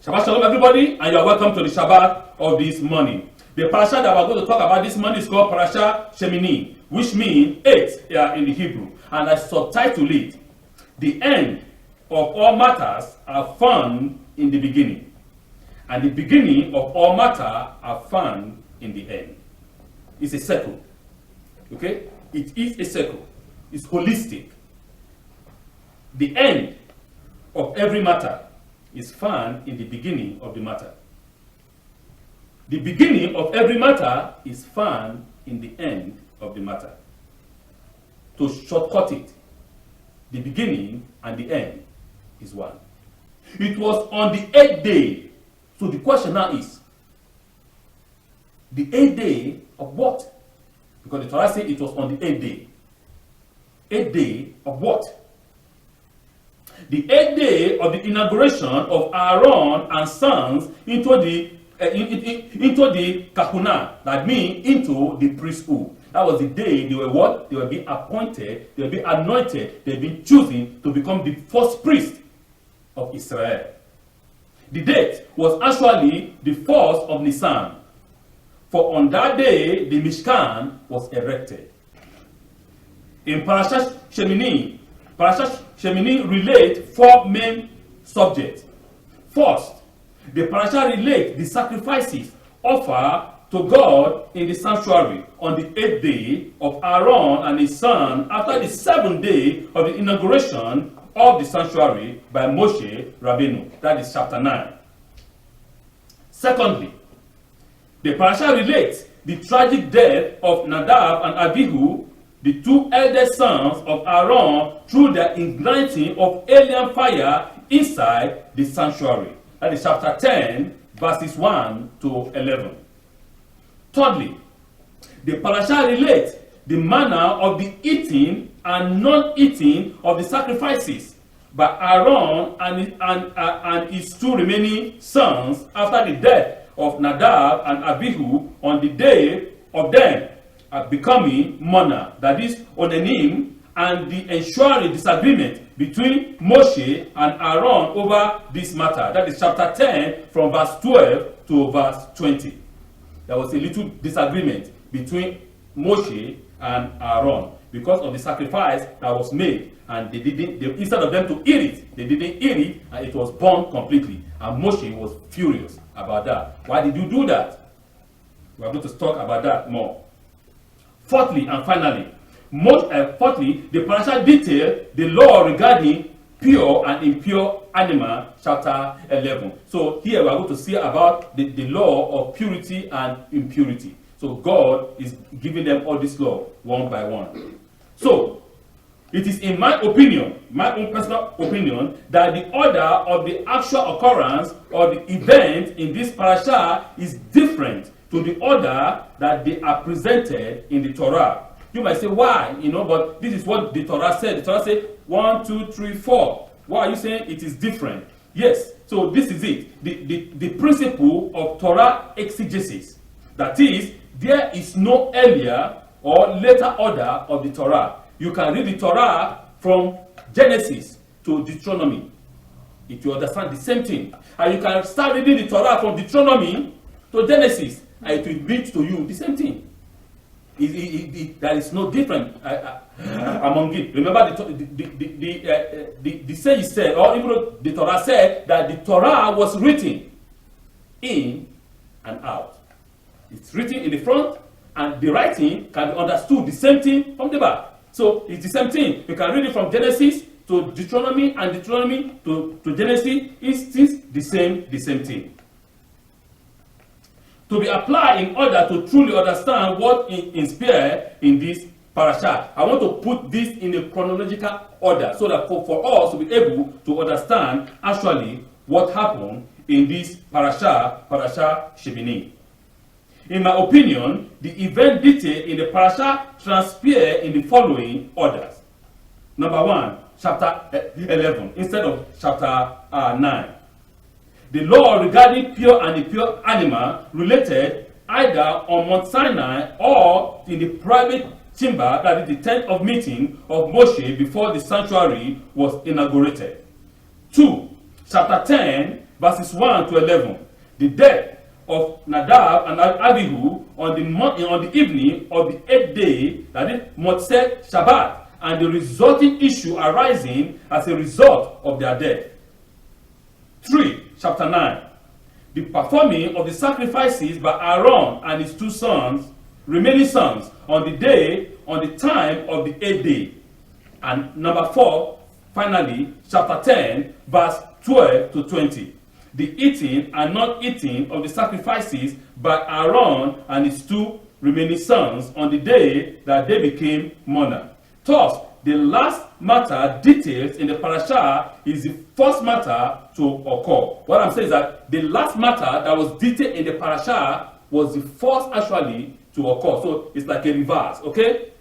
Shabbat Shalom, everybody, and you are welcome to the Shabbat of this morning. The Parsha that we're going to talk about this morning is called Parshat Shemini, which means 8 in the Hebrew. And I subtitle it, The End of All Matters Are Found in the Beginning, and the beginning of all matter are found in the end. It's a circle. Okay? It is a circle. It's holistic. The end of every matter is found in the beginning of the matter. The beginning of every matter is found in the end of the matter. To shortcut it, the beginning and the end is one. It was on the 8th day. So the question now is, the 8th day of what? Because the Torah says it was on the 8th day. 8th day of what? The 8th day of the inauguration of Aaron and sons into the Kahunah, that means into the priesthood. That was the day they were what? They were being appointed, they were being anointed, they were being chosen to become the first priest of Israel. The date was actually the 1st of Nisan. For on that day, the Mishkan was erected. In Parshat Shemini, Parshat Shemini relates 4 main subjects. First, the Parsha relates the sacrifices offered to God in the sanctuary on the 8th day of Aaron and his son after the 7th day of the inauguration of the sanctuary by Moshe Rabbeinu. That is chapter 9. Secondly, the Parsha relates the tragic death of Nadav and Avihu, the 2 eldest sons of Aaron, through the igniting of alien fire inside the sanctuary. That is chapter 10, verses 1 to 11. Thirdly, the Parsha relates the manner of the eating and non-eating of the sacrifices by Aaron and his 2 remaining sons after the death of Nadav and Avihu on the day of them becoming mourner, that is Odenim, and the ensuring disagreement between Moshe and Aaron over this matter. That is chapter 10 from verse 12 to verse 20. There was a little disagreement between Moshe and Aaron because of the sacrifice that was made, and instead of them to eat it, they didn't eat it, and it was burnt completely. And Moshe was furious about that. Why did you do that? We are going to talk about that more. Fourthly and finally, the Parsha details the law regarding pure and impure animal, chapter 11. So here we are going to see about the law of purity and impurity. So God is giving them all this law one by one. So it is in my opinion, my own personal opinion, that the order of the actual occurrence or the event in this parasha is different to the order that they are presented in the Torah. You might say, why? But this is what the Torah said. The Torah said 1, 2, 3, 4. Why are you saying it is different? Yes. So this is it. The principle of Torah exegesis. That is, there is no earlier or later order of the Torah. You can read the Torah from Genesis to Deuteronomy. If you understand the same thing. And you can start reading the Torah from Deuteronomy to Genesis, and it will read to you the same thing. There is no difference among it. Remember, the sage said, or even the Torah said, that the Torah was written in and out. It's written in the front, and the writing can be understood the same thing from the back. So it's the same thing. You can read it from Genesis to Deuteronomy, and Deuteronomy to Genesis. It's the same thing. To be applied in order to truly understand what is inspired in this parasha, I want to put this in a chronological order so that for us to be able to understand actually what happened in this Parshat Shemini. In my opinion, the event detailed in the parasha transpire in the following orders. Number 1, chapter 11 instead of chapter 9. The law regarding pure and impure animal related either on Mount Sinai or in the private chamber, that is the tent of meeting of Moshe before the sanctuary was inaugurated. 2, chapter 10 verses 1 to 11. The death of Nadav and Avihu on the evening of the 8th day, that is Motzei Shabbat, and the resulting issue arising as a result of their death. 3. Chapter 9. The performing of the sacrifices by Aaron and his two sons, remaining sons, on the time of the 8th day. And number 4, finally, chapter 10, verse 12 to 20. The eating and not eating of the sacrifices by Aaron and his two remaining sons on the day that they became mourner. Thus, the last matter detailed in the parasha is the first matter to occur. What I'm saying is that the last matter that was detailed in the parasha was the first actually to occur. So it's like a reverse, okay?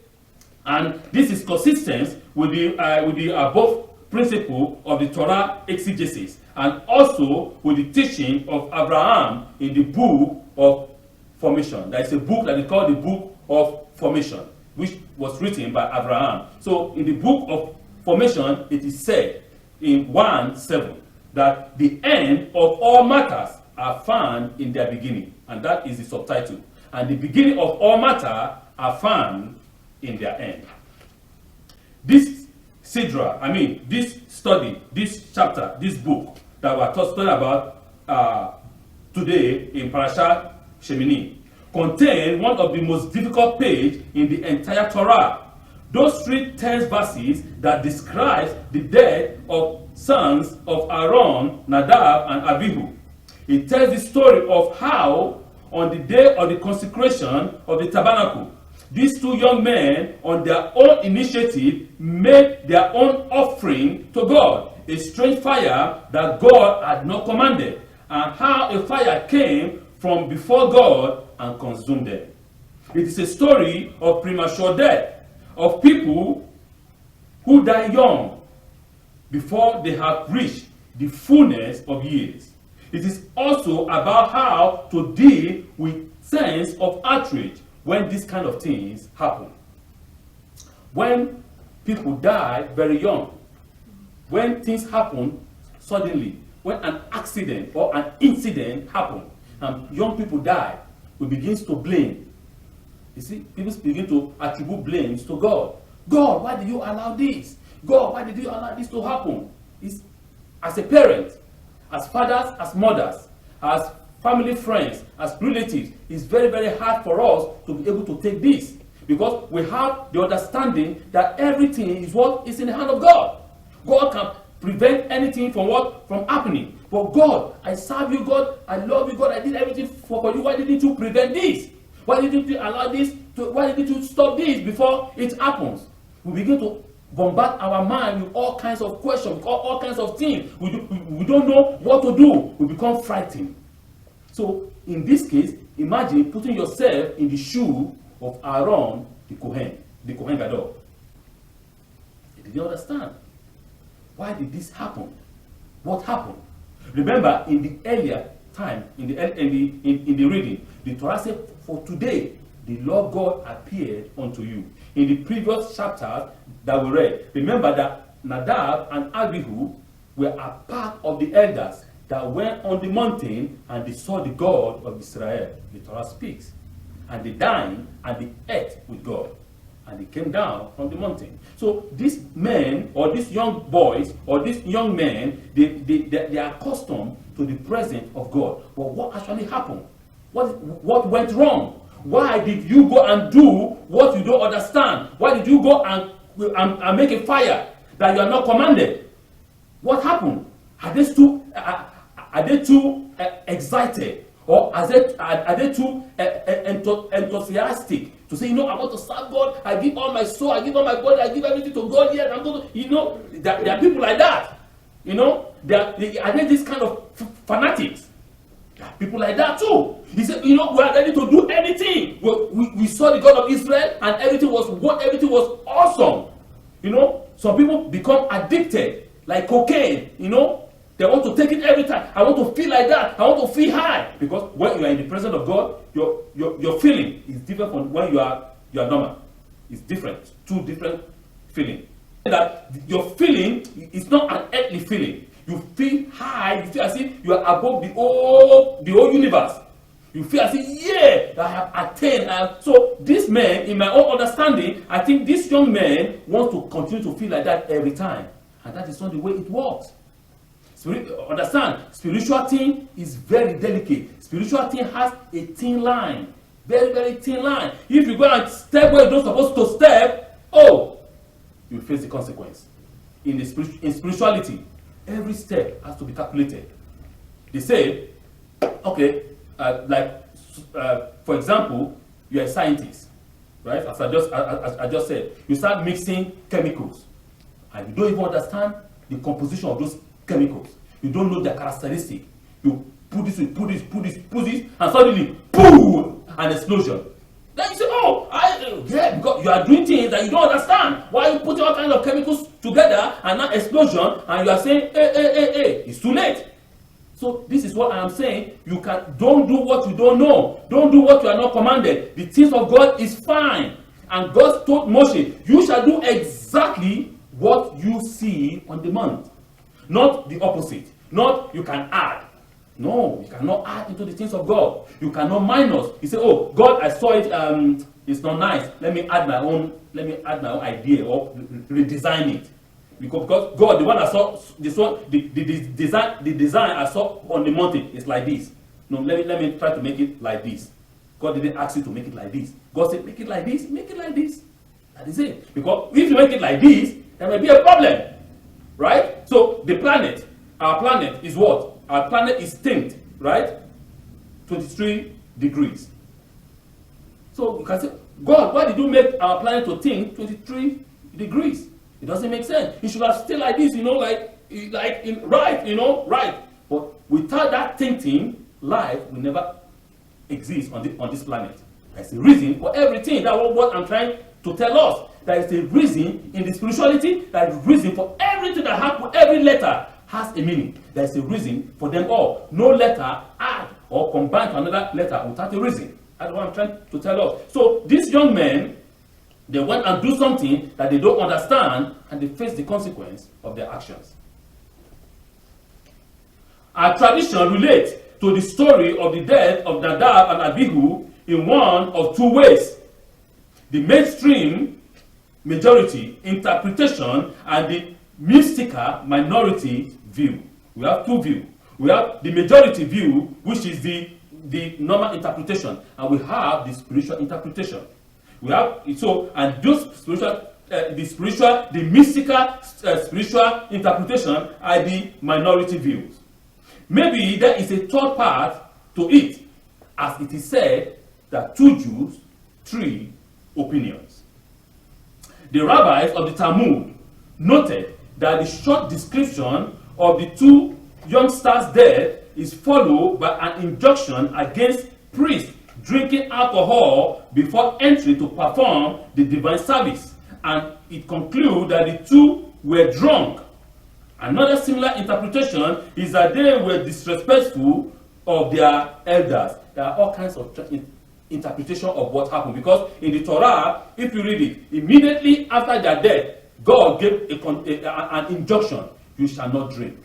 And this is consistent with the above principle of the Torah exegesis, and also with the teaching of Abraham in the book of Formation. There is a book that is called the Book of Formation, which was written by Abraham. So in the book of Formation, it is said in 1:7 that the end of all matters are found in their beginning, and that is the subtitle. And the beginning of all matter are found in their end. This this study, this chapter, this book that we're talking about today in Parshat Shemini contain one of the most difficult pages in the entire Torah. Those 3 text verses that describes the death of sons of Aaron, Nadav and Avihu. It tells the story of how on the day of the consecration of the tabernacle, these 2 young men on their own initiative made their own offering to God, a strange fire that God had not commanded, and how a fire came from before God and consumed them. It is a story of premature death, of people who die young before they have reached the fullness of years. It is also about how to deal with sense of outrage when these kind of things happen. When people die very young, when things happen suddenly, when an accident or an incident happens and young people die, we begin to blame. You see, people begin to attribute blames to God. God, why did you allow this? God, why did you allow this to happen? It's, as a parent, as fathers, as mothers, as family friends, as relatives, it's very, very hard for us to be able to take this, because we have the understanding that everything is what is in the hand of God. God can prevent anything from happening. But God, I serve you, God, I love you, God, I did everything for you. Why didn't you prevent this? Why didn't you allow this why didn't you stop this before it happens? We begin to bombard our mind with all kinds of questions, all kinds of things. We don't know what to do. We become frightened. So in this case, imagine putting yourself in the shoe of Aaron, the Kohen Gadol. Did you understand? Why did this happen? What happened? Remember, in the earlier time, in the reading, the Torah said, "For today, the Lord God appeared unto you." In the previous chapter that we read, remember that Nadav and Avihu were a part of the elders that went on the mountain and they saw the God of Israel. The Torah speaks. And they dined and they ate with God. And they came down from the mountain. So these men, or these young boys, or these young men, they are accustomed to the presence of God. But what actually happened? What went wrong? Why did you go and do what you don't understand? Why did you go and make a fire that you are not commanded? What happened? Are they too excited? Or are they too enthusiastic to say, you know, I want to serve God, I give all my soul, I give all my body, I give everything to God, yes, I'm going to, you know, there are people like that. You know, are they this kind of fanatics? There are people like that too. He said, you know, we are ready to do anything. We saw the God of Israel and everything was awesome. You know, some people become addicted, like cocaine, you know. They want to take it every time. I want to feel like that. I want to feel high. Because when you are in the presence of God, your feeling is different from when you are normal. It's different. 2 different feelings. That your feeling is not an earthly feeling. You feel high. You feel as if you are above the whole universe. You feel as if, yeah, I have attained. So this man, in my own understanding, I think this young man wants to continue to feel like that every time. And that is not the way it works. Understand, spiritual thing is very delicate. Spiritual thing has a thin line. Very, very thin line. If you go and step where you're not supposed to step, you face the consequence. In spirituality, every step has to be calculated. They say, okay, for example, you're a scientist, right? As I just said, you start mixing chemicals, and you don't even understand the composition of those chemicals. You don't know their characteristic. You put this, and suddenly, boom, an explosion. Then you say, because you are doing things that you don't understand. Why are you putting all kinds of chemicals together and not explosion, and you are saying, hey, it's too late. So this is what I am saying. Don't do what you don't know. Don't do what you are not commanded. The things of God is fine. And God told Moshe, you shall do exactly what you see on the mount. Not the opposite. Not you can add. No, you cannot add into the things of God. You cannot minus. You say, oh, God, I saw it, it's not nice. Let me add my own idea or redesign it. Because God, the one I saw, the design I saw on the mountain is like this. No, let me try to make it like this. God didn't ask you to make it like this. God said, make it like this, make it like this. That is it. Because if you make it like this, there may be a problem. Right? So the planet, our planet is what? Our planet is tilt, right? 23 degrees. So you can say, God, why did you make our planet to tilt 23 degrees? It doesn't make sense. It should have stayed like this, right. But without that thinking, life will never exist on this planet. There's a reason for everything. That's what I'm trying to tell us. There is a reason in the spirituality. There is a reason for everything that happens. Every letter has a meaning. There is a reason for them all. No letter add or combine to another letter without a reason. That's what I'm trying to tell us. So these young men, they went and do something that they don't understand, and they face the consequence of their actions. Our tradition relates to the story of the death of Nadav and Avihu in one of two ways. The mainstream majority interpretation and the mystical minority view. We have two views. We have the majority view, which is the normal interpretation, and we have the spiritual interpretation. We have and those spiritual, the mystical spiritual interpretation are the minority views. Maybe there is a third part to it, as it is said that 2 Jews, 3 opinions. The rabbis of the Talmud noted that the short description of the 2 youngsters' death is followed by an injunction against priests drinking alcohol before entering to perform the divine service, and it concludes that the 2 were drunk. Another similar interpretation is that they were disrespectful of their elders. There are all kinds of interpretation of what happened, because in the Torah, if you read it, immediately after their death, God gave an injunction: you shall not drink.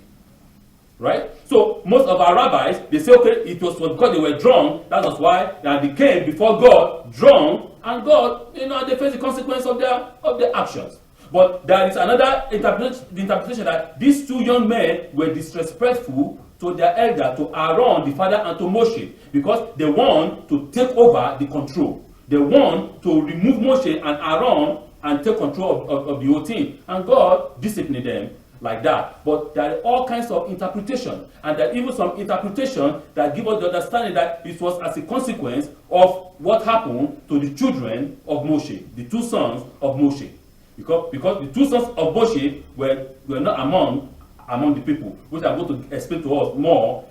Right? So most of our rabbis, they say, okay, it was because they were drunk. That was why they came before God drunk, and God, they face the consequence of their actions. But there is another interpretation that these 2 young men were disrespectful to their elder, to Aaron, the father, and to Moshe, because they want to take over the control. They want to remove Moshe and Aaron and take control of the whole thing. And God disciplined them like that. But there are all kinds of interpretation, and there are even some interpretation that give us the understanding that it was as a consequence of what happened to the children of Moshe, the 2 sons of Moshe. Because the 2 sons of Moshe were not among the people, which I'm going to explain to us more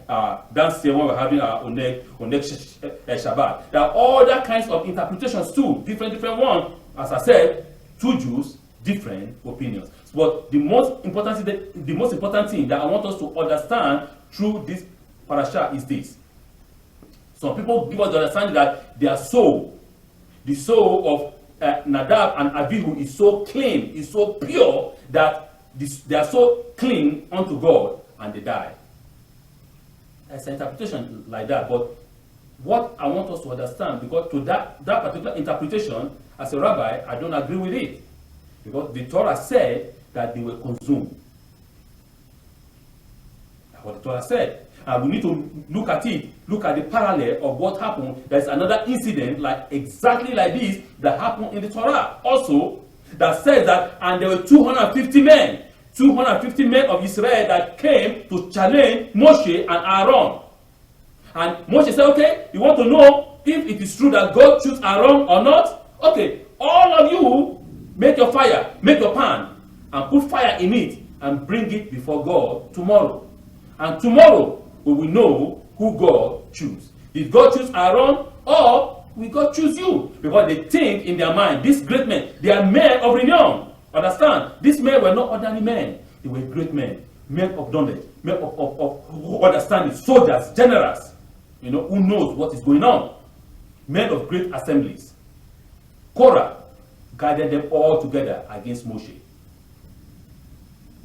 downstairs when we're having our next Shabbat. There are all that kinds of interpretations too, different ones. As I said, 2 Jews, different opinions. But the most important thing that I want us to understand through this parasha is this. Some people give us the understanding that their soul, the soul of Nadav and Avihu, is so clean, is so pure, that they are so clean unto God, and they die. There's an interpretation like that, but what I want us to understand, because to that particular interpretation, as a rabbi, I don't agree with it. Because the Torah said that they were consumed. That's what the Torah said. And we need to look at it, look at the parallel of what happened. There's another incident exactly like this that happened in the Torah also, that says that, and there were 250 men of Israel that came to challenge Moshe and Aaron. And Moshe said, okay, you want to know if it is true that God chose Aaron or not? Okay, all of you make your fire, make your pan, and put fire in it, and bring it before God tomorrow. And tomorrow we will know who God chose. Did God choose Aaron, or will God choose you? Because they think in their mind, these great men, they are men of renown. Understand? These men were not ordinary men. They were great men, men of knowledge, men of understanding, soldiers, generals, who knows what is going on. Men of great assemblies. Korah guided them all together against Moshe.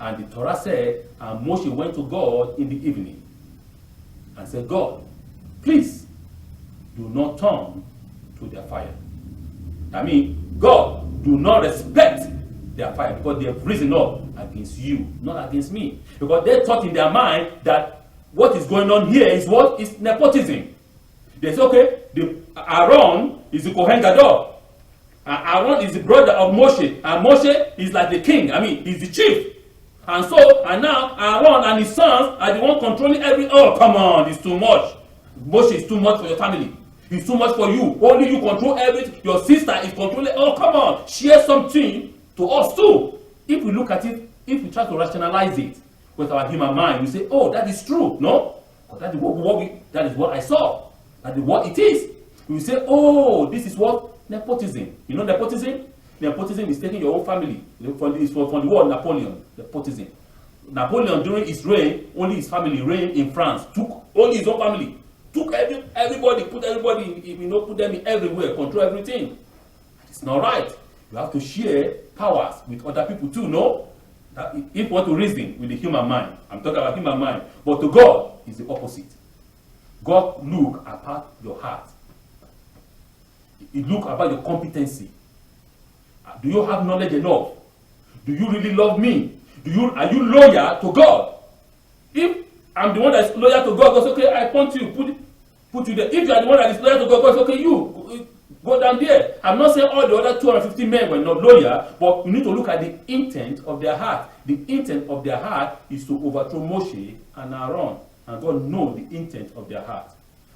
And the Torah said, and Moshe went to God in the evening and said, God, please do not turn to their fire. I mean, God, do not respect their fire, because they have risen up against you, not against me. Because they thought in their mind that what is going on here is what is nepotism. They say, okay, Aaron is the Kohen Gadol. Aaron is the brother of Moshe, and Moshe is like the king. I mean, he's the chief. And now Aaron and his sons are the one controlling oh, come on, it's too much. Moshe is too much for your family. It's too much for you. Only you control everything. Your sister is controlling. Oh, come on, share something to us too. If we look at it, if we try to rationalize it with our human mind, we say, oh, that is true. No? That is what I saw. That is what it is. We say, oh, this is what nepotism. You know nepotism? Nepotism is taking your own family. From the word Napoleon, nepotism. Napoleon, during his reign, only his family reigned in France. Took only his own family. Took everybody, put everybody, put them in everywhere, control everything. It's not right. You have to share powers with other people too, no? If you want to reason with the human mind, I'm talking about human mind, but to God, it's the opposite. God look about your heart. He look about your competency. Do you have knowledge enough? Do you really love me? Are you loyal to God? If I'm the one that is loyal to God, God says, okay, I point you, put you there. If you are the one that is loyal to God, God says, okay, you go down there. I'm not saying all the other 250 men were not loyal, but you need to look at the intent of their heart. The intent of their heart is to overthrow Moshe and Aaron. And God knows the intent of their heart.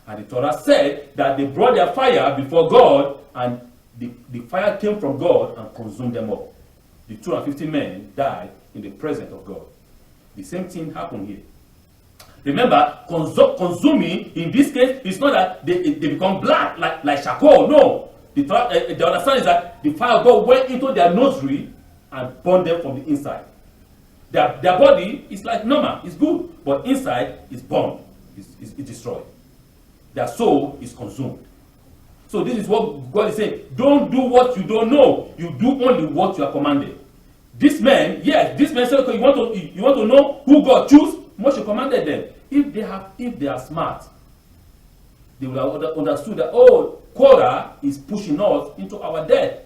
And the Torah said that they brought their fire before God, and the fire came from God and consumed them all. The 250 men died in the presence of God. The same thing happened here. Remember, consuming in this case is not that they become black like charcoal. No. The understanding is that the fire of God went into their nursery and burned them from the inside. Their body is like normal, it's good, but inside is burned, it's destroyed. Their soul is consumed. So this is what God is saying. Don't do what you don't know. You do only what you are commanded. This man said, okay, you want to know who God chose? Moshe commanded them. If they are smart, they will have understood that, oh, Korah is pushing us into our death.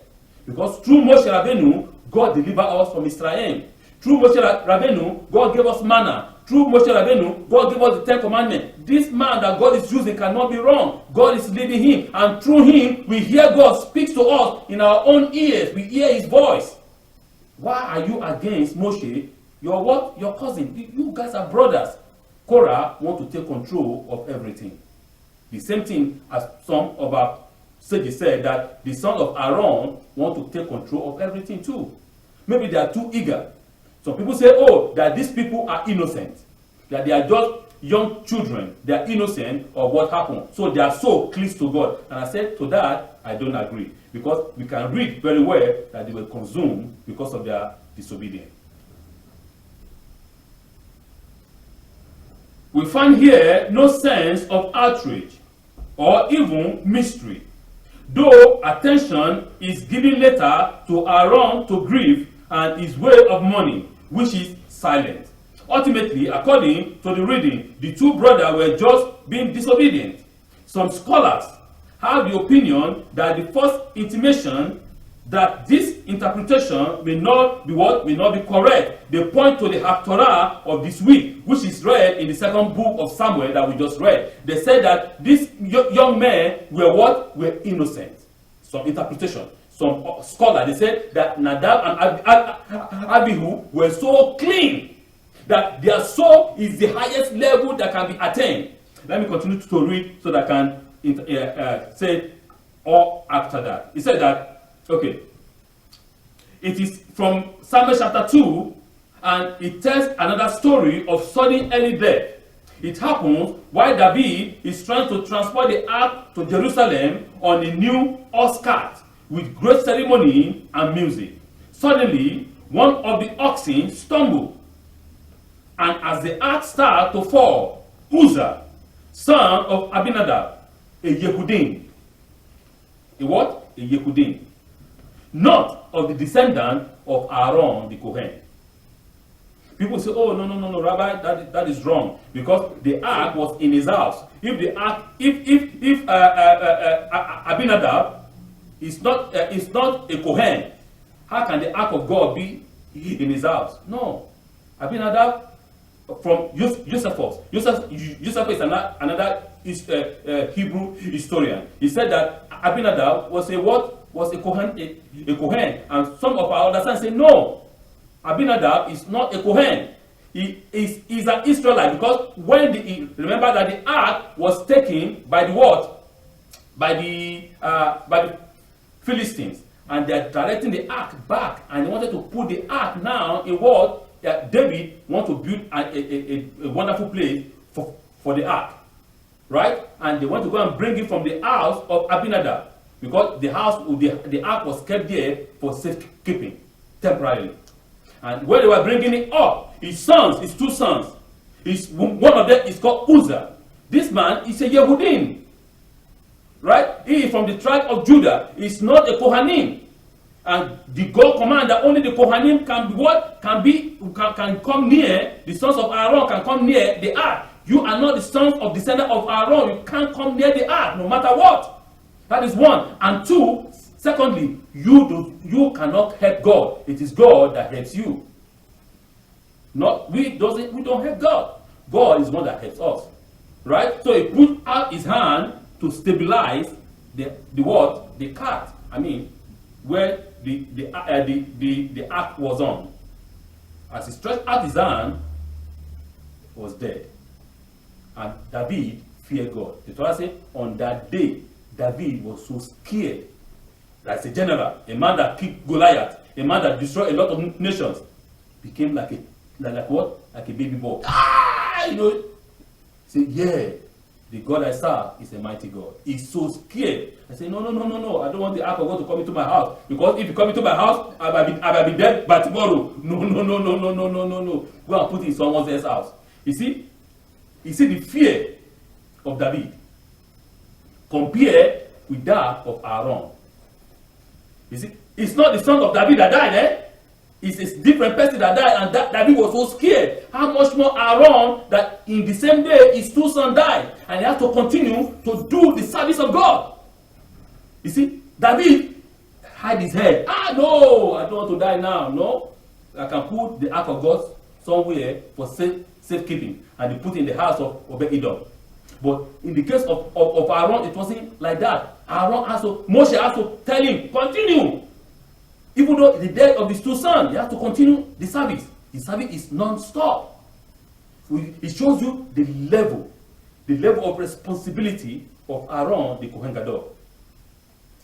Because through Moshe Rabbeinu, God delivered us from Israel. Through Moshe Rabbeinu, God gave us manna. Through Moshe Rabbeinu, God gave us the 10 Commandments. This man that God is using cannot be wrong. God is leading him. And through him, we hear God speak to us in our own ears. We hear his voice. Why are you against Moshe? You're what? Your cousin. You guys are brothers. Korah want to take control of everything. The same thing as some of our sages said, that the son of Aaron want to take control of everything too. Maybe they are too eager. Some people say, oh, that these people are innocent. That they are just young children. They are innocent of what happened. So they are so close to God. And I said, to that, I don't agree. Because we can read very well that they were consumed because of their disobedience. We find here no sense of outrage or even mystery, though attention is given later to Aaron to grief and his way of mourning, which is silent. Ultimately, according to the reading, the two brothers were just being disobedient. Some scholars have the opinion that the first intimation that this interpretation may not be correct. They point to the Haftorah of this week, which is read in the second book of Samuel that we just read. They said that these young men were what? Were innocent. Some interpretation. Some scholars, they said that Nadav and Avihu were so clean that their soul is the highest level that can be attained. Let me continue to read so that I can say all after that. He said that, okay, it is from Samuel chapter 2, and it tells another story of sudden early death. It happens while David is trying to transport the ark to Jerusalem on a new horse cart with great ceremony and music. Suddenly, one of the oxen stumbled, and as the ark started to fall, Uzzah, son of Abinadab, a Yehudim, a what? A Yehudim, not of the descendant of Aaron the Kohen. People say, oh, no, Rabbi, that is wrong, because the ark was in his house. If the ark, if Abinadab is not a Kohen, how can the ark of God be in his house? No. Abinadab, from Josephus. Josephus is another Hebrew historian. He said that Abinadab was a what? Was a Kohen, a Kohen. And some of our understanding say, no, Abinadab is not a Kohen. He's an Israelite, because when remember that the ark was taken by the what? By the Philistines, and they are directing the ark back, and they wanted to put the ark now in what? David wanted to build a wonderful place for the ark, right? And they want to go and bring it from the house of Abinadab, because the ark was kept there for safekeeping temporarily. And when they were bringing it up, his two sons, one of them is called Uzzah. This man is a Yehudim, right? He is from the tribe of Judah. He's not a Kohanim. And the God command that only the Kohanim can be what? Can come near, the sons of Aaron can come near the ark. You are not the sons of descendant of Aaron. You can't come near the ark, no matter what. That is one. And two, secondly, you cannot help God. It is God that helps you. We don't help God. God is one that helps us. Right? So he put out his hand to stabilize the cart. I mean, where the ark was on. As he stretched out his hand, he was dead. And David feared God. The Torah says, on that day, David was so scared. As a general, a man that kicked Goliath, a man that destroyed a lot of nations, became like what? Like a baby boy. Say, yeah, the God I serve is a mighty God. He's so scared. I say, no, I don't want the ark of God to come into my house, because if you come into my house, I might be dead by tomorrow. No. Go and put it in someone else's house. You see the fear of David compared with that of Aaron. You see, it's not the son of David that died, It's a different person that died, and David was so scared. How much more Aaron, that in the same day his two sons died, and he had to continue to do the service of God. You see, David hide his head. No, I don't want to die now. No, I can put the ark of God somewhere for safekeeping, and they put it in the house of Obed-Edom. But in the case of Aaron, it wasn't like that. Moshe has to tell him, continue. Even though the death of his two sons, you have to continue the service. The service is non-stop. So it shows you the level of responsibility of Aaron, the Kohen Gadol.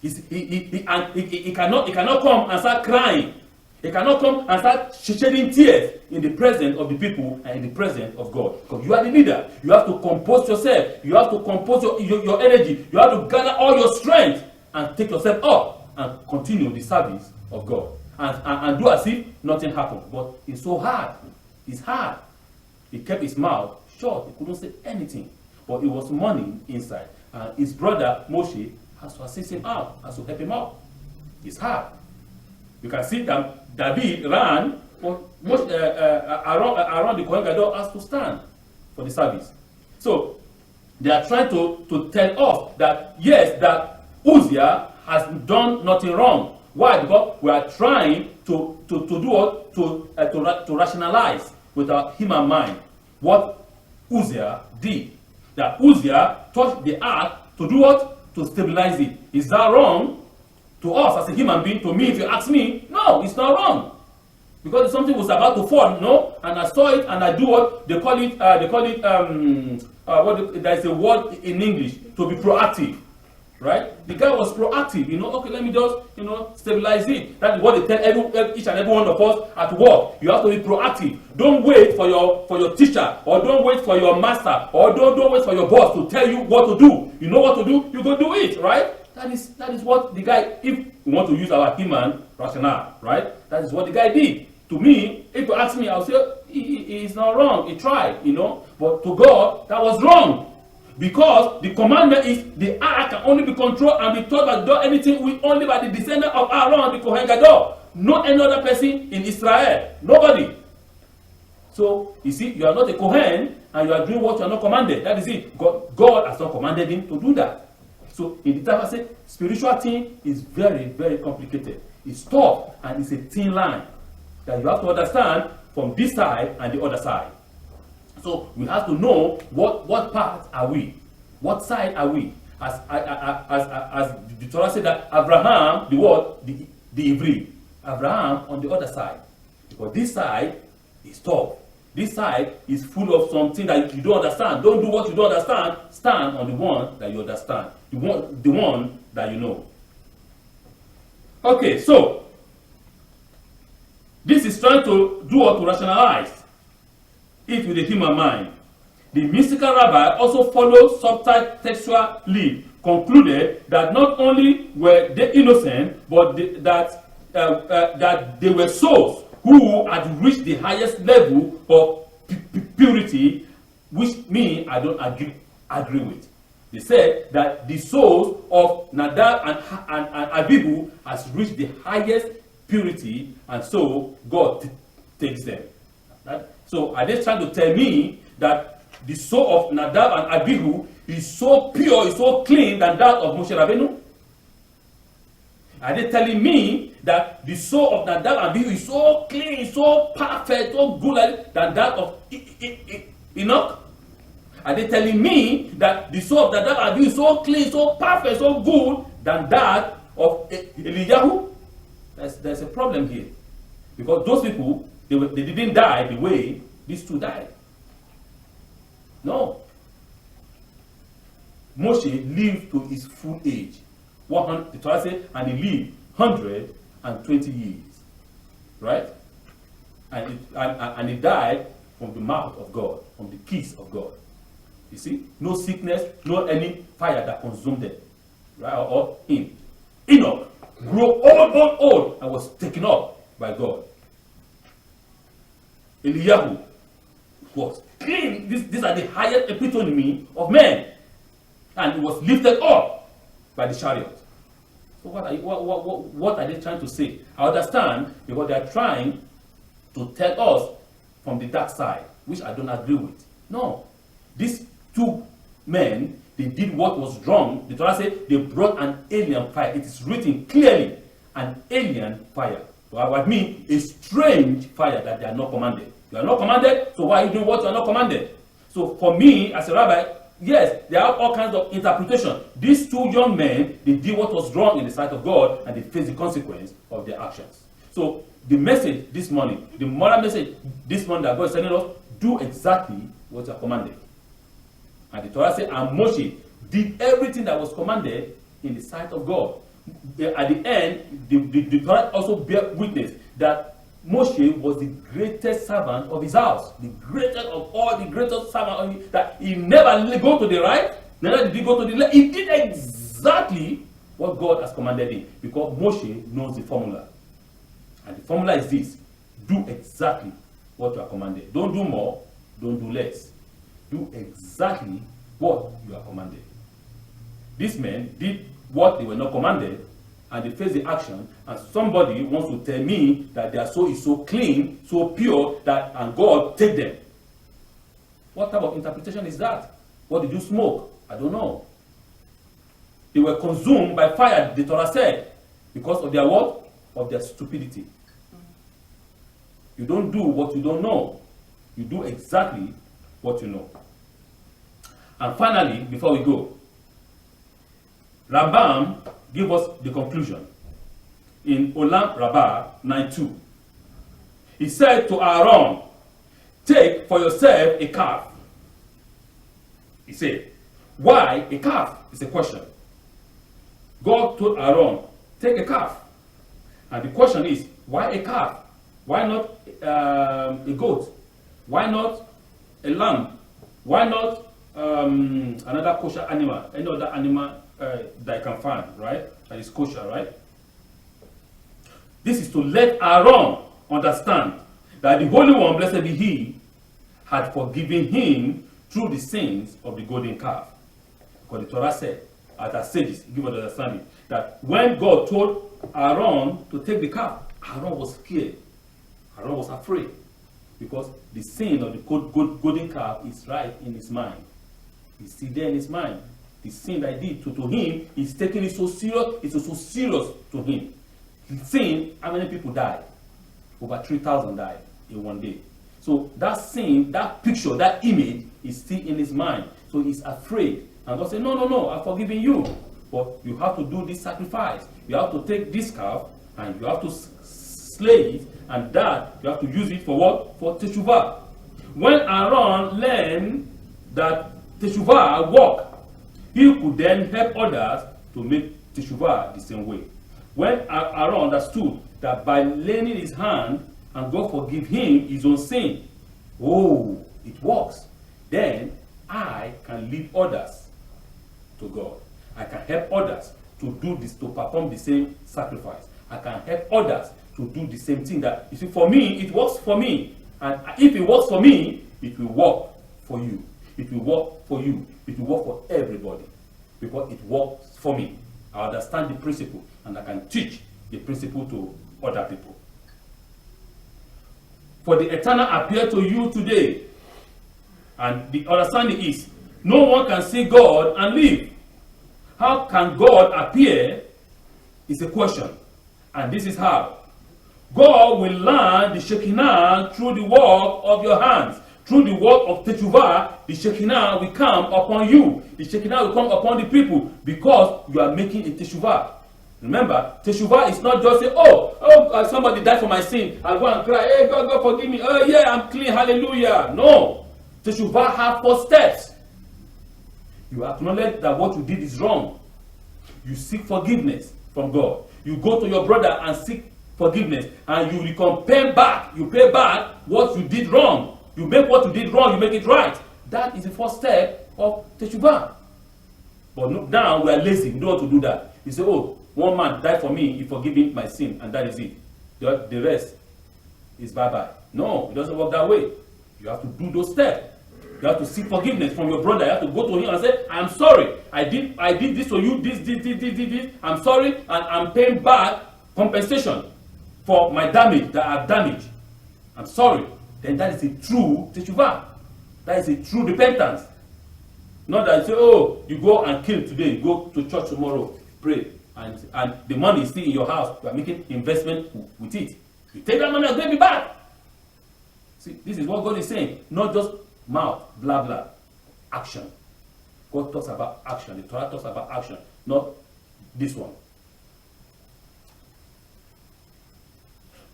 He cannot come and start crying. He cannot come and start shedding tears in the presence of the people and in the presence of God. Because you are the leader. You have to compose yourself. You have to compose your energy. You have to gather all your strength and take yourself up and continue the service of God. And do as if nothing happened. But it's so hard. It's hard. He kept his mouth shut. He couldn't say anything. But it was money inside. And his brother Moshe has to assist him out, has to help him out. It's hard. You can see that David ran Aaron the Kohen Gadol has to stand for the service. So they are trying to tell us that yes, that Uzziah has done nothing wrong. Why? Because we are trying to do what? To rationalize with our human mind what Uzziah did. That Uzziah touched the ark to do what? To stabilize it. Is that wrong? To us as a human being, to me, if you ask me, no, it's not wrong. Because something was about to fall, no, and I saw it and I do what they call it. There's a word in English, to be proactive, right? The guy was proactive, okay, let me just, stabilize it. That is what they tell each and every one of us at work. You have to be proactive. Don't wait for your teacher, or don't wait for your master, or don't wait for your boss to tell you what to do. You know what to do, you go do it, right? That is what the guy, if we want to use our human rationale, right? That is what the guy did. To me, if you ask me, I'll say, he's not wrong, he tried, But to God, that was wrong. Because the commandment is the ark can only be controlled and be taught by God anything only by the descendant of Aaron, the Kohen Gadol. Not any other person in Israel. Nobody. So, you see, you are not a Kohen and you are doing what you are not commanded. That is it. God has not commanded him to do that. So, in the time I say, spiritual thing is very, very complicated. It's tough and it's a thin line that you have to understand from this side and the other side. So, we have to know what part are we? What side are we? As the Torah said that Abraham, the Ivri, Abraham on the other side. Because this side is tough. This side is full of something that you don't understand. Don't do what you don't understand. Stand on the one that you understand. The one that you know. Okay, so this is trying to do what? To rationalize it with the human mind. The mystical rabbi also followed subtle textual lead, concluded that not only were they innocent, but that they were souls who had reached the highest level of purity, which I don't agree with. They said that the souls of Nadav and Avihu has reached the highest purity, and so God takes them. So are they trying to tell me that the soul of Nadav and Avihu is so pure, is so clean than that of Moshe Rabbeinu? Are they telling me that the soul of Nadav and Avihu is so clean, so perfect, so good than that of Enoch? Are they telling me that the soul of Nadav and Avihu is so clean, so perfect, so good than that of Eliyahu? There's a problem here. Because those people, they didn't die the way these two died. No. Moshe lived to his full age. The Torah says, and he lived 120 years. Right? And he died from the mouth of God, from the kiss of God. You see? No sickness, no any fire that consumed them. Right? Or him. Enoch grew old, and was taken up by God. Eliyahu was clean. These are the highest epitome of men. And he was lifted up by the chariot. So what are they trying to say? I understand, because they are trying to tell us from the dark side, which I don't agree with. No. These two men, they did what was wrong. The Torah said they brought an alien fire. It is written clearly, an alien fire. So I mean, a strange fire that they are not commanded. You are not commanded, so why are you doing what you are not commanded? So for me, as a rabbi, yes, there are all kinds of interpretation. These two young men, they did what was wrong in the sight of God, and they faced the consequence of their actions. So the message this morning, the moral message this morning that God is telling us, do exactly what you are commanded. And the Torah said, and Moshe did everything that was commanded in the sight of God. At the end, the Torah also bear witness that Moshe was the greatest servant of his house, the greatest of all the greatest servant, that he never go to the right, neither did he go to the left. He did exactly what God has commanded him, because Moshe knows the formula. And the formula is this: do exactly what you are commanded. Don't do more, don't do less. Do exactly what you are commanded. These men did what they were not commanded, and they face the action, and somebody wants to tell me that their soul is so clean, so pure, that and God take them. What type of interpretation is that? What did you smoke? I don't know. They were consumed by fire, the Torah said, because of their what? Of their stupidity. You don't do what you don't know. You do exactly what you know. And finally, before we go, Rambam gives us the conclusion in Olam Rabbah 9:2. He said to Aaron, take for yourself a calf. He said, why a calf? It's a question. God told Aaron, take a calf. And the question is, why a calf? Why not a goat? Why not a lamb? Why not another kosher animal? Any other animal that I can find, right? That is kosher, right? This is to let Aaron understand that the Holy One, blessed be He, had forgiven him through the sins of the golden calf. Because the Torah said, as our sages give us understanding, that when God told Aaron to take the calf, Aaron was scared. Aaron was afraid. Because the sin of the golden calf is right in his mind. It's still there in his mind. The sin that he did to him, he's taking it so serious, it's so serious to him. He sin, how many people died? Over 3,000 died in one day. So that sin, that picture, that image is still in his mind. So he's afraid. And God said, no, I've forgiven you. But you have to do this sacrifice. You have to take this calf and you have to slay it. And that, you have to use it for what? For teshuvah. When Aaron learned that teshuvah work, he could then help others to make teshuvah the same way. When Aaron understood that by laying his hand and God forgive him his own sin, oh, it works. Then I can lead others to God. I can help others to do this, to perform the same sacrifice. I can help others to do the same thing. That, you see, for me, it works for me. And if it works for me, it will work for you. It will work for you. It will work for everybody. Because it works for me. I understand the principle and I can teach the principle to other people. For the eternal appear to you today. And the understanding is, no one can see God and live. How can God appear is a question. And this is how. God will learn the Shekinah through the work of your hands. Through the work of Teshuvah, the Shekinah will come upon you. The Shekinah will come upon the people because you are making a Teshuvah. Remember, Teshuvah is not just say, somebody died for my sin. I'll go and cry, hey, God forgive me. Oh, yeah, I'm clean, hallelujah. No. Teshuvah has 4 steps. You acknowledge that what you did is wrong. You seek forgiveness from God. You go to your brother and seek forgiveness. And you recompense back. You pay back what you did wrong. You make what you did wrong, you make it right. That is the first step of Teshuvah. But now we are lazy. We don't want to do that. You say, one man died for me, he forgave me my sin, and that is it. The rest is bye-bye. No, it doesn't work that way. You have to do those steps. You have to seek forgiveness from your brother. You have to go to him and say, I'm sorry. I did this for you, this. I'm sorry, and I'm paying back compensation for my damage that I've damaged. I'm sorry. Then that is a true teshuvah. That is a true repentance. Not that you say, you go and kill today, you go to church tomorrow, pray, and the money is still in your house. You are making investment with it. You take that money and give it back. See, this is what God is saying. Not just mouth, blah, blah. Action. God talks about action. The Torah talks about action, not this one.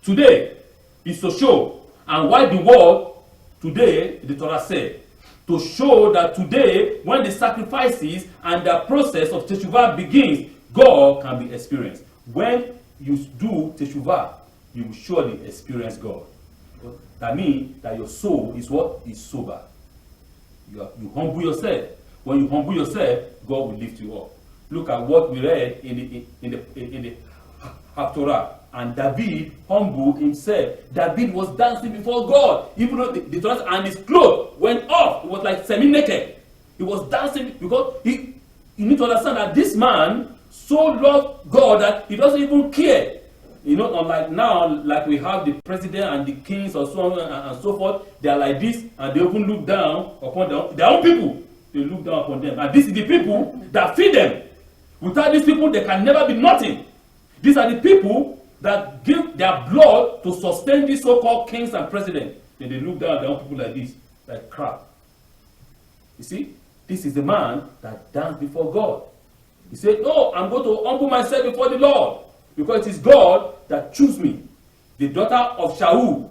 Today is to show, and why the word today, the Torah said, to show that today, when the sacrifices and the process of Teshuvah begins, God can be experienced. When you do Teshuvah, you will surely experience God. That means that your soul is what? Is sober. You humble yourself. When you humble yourself, God will lift you up. Look at what we read in the Torah. And David humbled himself. David was dancing before God. Even though the Torah and his clothes went off. It was like semi-naked. He was dancing because you need to understand that this man so loved God that he doesn't even care. You know, unlike now, like we have the president and the kings or so on and so forth, they are like this, and they even look down upon their own people. They look down upon them. And this is the people that feed them. Without these people, they can never be nothing. These are the people that give their blood to sustain these so-called kings and presidents. Then they look down at their own people like this, like crap. You see, this is the man that danced before God. He said, "No, I'm going to humble myself before the Lord, because it is God that chose me." The daughter of Shaul,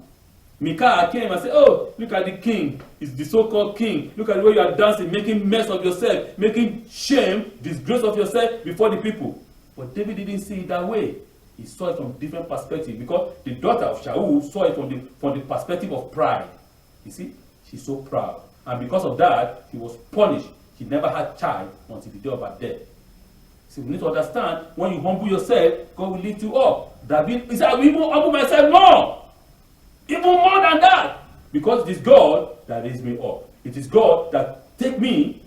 Micaiah, came and said, "Oh, look at the king. It's the so-called king. Look at the way you are dancing, making mess of yourself, making shame, disgrace of yourself before the people." But David didn't see it that way. He saw it from a different perspective, because the daughter of Shaul saw it from the perspective of pride. You see, she's so proud. And because of that, he was punished. He never had child until the day of her death. So you need to understand, when you humble yourself, God will lift you up. David, he said, "I will even humble myself more. Even more than that. Because it is God that raised me up. It is God that take me,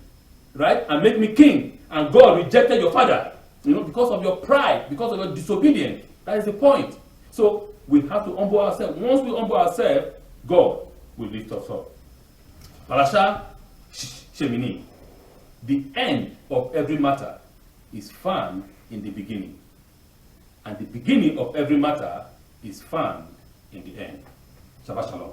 right, and make me king. And God rejected your father. You know, because of your pride, because of your disobedience." That is the point. So we have to humble ourselves. Once we humble ourselves, God will lift us up. Parshat Shemini. The end of every matter is found in the beginning. And the beginning of every matter is found in the end. Shabbat Shalom.